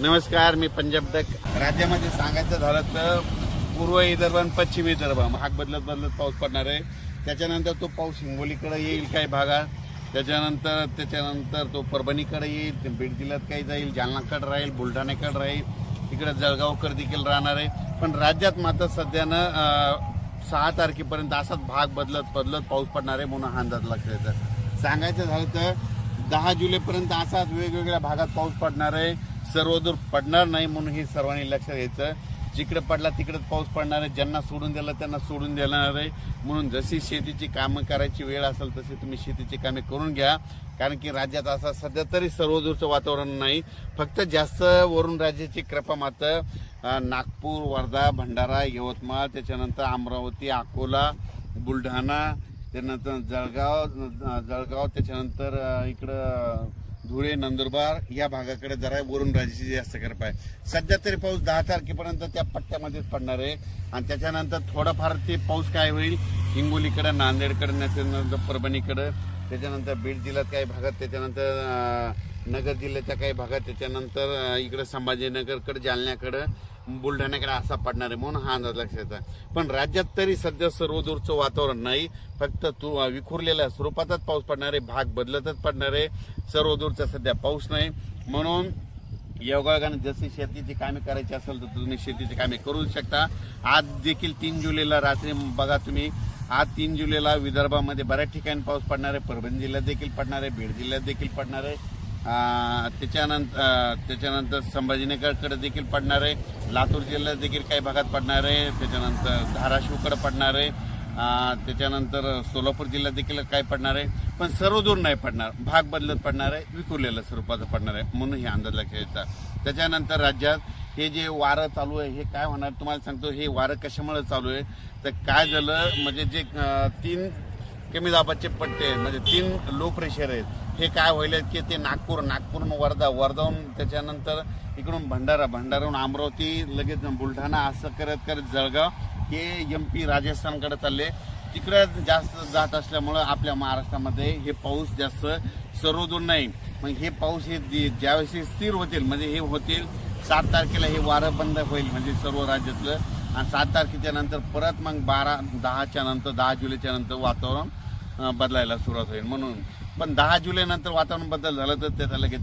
नमस्कार, मी पंजाब तक. राज्यामध्ये सांगायचं झालं तर पूर्व विदर्भ आणि पश्चिम विदर्भ भाग बदलत पाऊस पडणार आहे. त्याच्यानंतर तो पाऊस हिंगोलीकडे येईल काही भागात, त्याच्यानंतर तो परभणीकडे येईल, बीड जिल्ह्यात काही जाईल, जालनाकडे राहील, बुलढाण्याकडे राहील, इकडे जळगावकडे देखील राहणार आहे. पण राज्यात मात्र सध्यानं 6 तारखेपर्यंत असाच भाग बदलत पाऊस पडणार आहे म्हणून हा अंदाज लागतो. सांगायचं झालं तर 10 जुलैपर्यंत असाच वेगवेगळ्या भागात पाऊस पडणार आहे. सर्वदूर पडणार नाही म्हणून हे सर्वांनी लक्षात घ्यायचं. जिकडे पडला तिकडेच पाऊस पडणार आहे. ज्यांना सोडून दिलं त्यांना सोडून देणार आहे. म्हणून जशी शेतीची कामं करायची वेळ असेल तशी तुम्ही शेतीची कामे करून घ्या. कारण की राज्यात असं सध्या तरी सर्वदूरचं वातावरण नाही, फक्त जास्त वरून राज्याची कृपा मात्र नागपूर, वर्धा, भंडारा, यवतमाळ, त्याच्यानंतर अमरावती, अकोला, बुलढाणा, त्यानंतर जळगाव, त्याच्यानंतर इकडं धुळे, नंदुरबार या भागाकडे जरा वरून राज्याची जास्त कृपा आहे. सध्या तरी पाऊस 10 तारखेपर्यंत त्या पट्ट्यामध्येच पडणार आहे. आणि त्याच्यानंतर थोडाफार ते पाऊस काय होईल हिंगोलीकडे, नांदेडकडे, त्याच्यानंतर परभणीकडे, त्याच्यानंतर बीड जिल्ह्यात काही भागात, त्याच्यानंतर नगर जिल्ह्याच्या काही भागात, त्याच्यानंतर इकडे संभाजीनगरकडे, जालन्याकडे, बुलढाण्याकडे असा पडणार आहे म्हणून हा अंदाज लक्षात येतो. पण राज्यात तरी सध्या सर्वदूरचं वातावरण नाही, फक्त विखुरलेल्या स्वरूपातच पाऊस पडणार आहे. भाग बदलतच पडणार आहे. सर्वदूरचा सध्या पाऊस नाही. म्हणून योगायोगाने जशी शेतीची कामे करायची असेल तर तुम्ही शेतीची कामे करू शकता. आज देखील 3 जुलैला रात्री बघा तुम्ही, आज 3 जुलैला विदर्भामध्ये बऱ्याच ठिकाणी पाऊस पडणार आहे. परभणी जिल्ह्यात देखील पडणार आहे, बीड जिल्ह्यात देखील पडणार आहे, त्याच्यानंतर संभाजीनगरकडे देखील पडणार आहे, लातूर जिल्ह्यात देखील काही भागात पडणार आहे, त्याच्यानंतर धाराशिवकडे पडणार आहे, त्याच्यानंतर सोलापूर जिल्ह्यात देखील काही पडणार आहे. पण सर्वदूर नाही पडणार, भाग बदलत पडणार आहे, विखुरलेल्या स्वरूपाचं पडणार आहे म्हणून हे अंदाज लक्षात येतात. त्याच्यानंतर राज्यात हे जे वारं चालू आहे हे काय होणार तुम्हाला सांगतो. हे वारं कशामुळे चालू आहे तर काय झालं म्हणजे जे 3 कमी दाबाचे पट्टे म्हणजे 3 लो प्रेशर आहेत, हे काय होईल की ते नागपूरहून वर्धाहून त्याच्यानंतर इकडून भंडाराहून अमरावती, लगेच बुलढाणा असं करत जळगाव, हे MP राजस्थानकडे चालले. तिकडे जास्त जात असल्यामुळं आपल्या महाराष्ट्रामध्ये हे पाऊस जास्त सर्वदूर नाही. मग हे पाऊस हे ज्यावेळेस स्थिर होतील म्हणजे हे होतील 7 तारखेला हे वारं बंद होईल म्हणजे सर्व राज्यातलं. आणि 7 तारखेच्या नंतर परत मग 10 जुलैच्या नंतर वातावरण बदलायला सुरुवात होईल. म्हणून पण 10 जुलै नंतर वातावरण बदल झालं तर त्याचा लगेच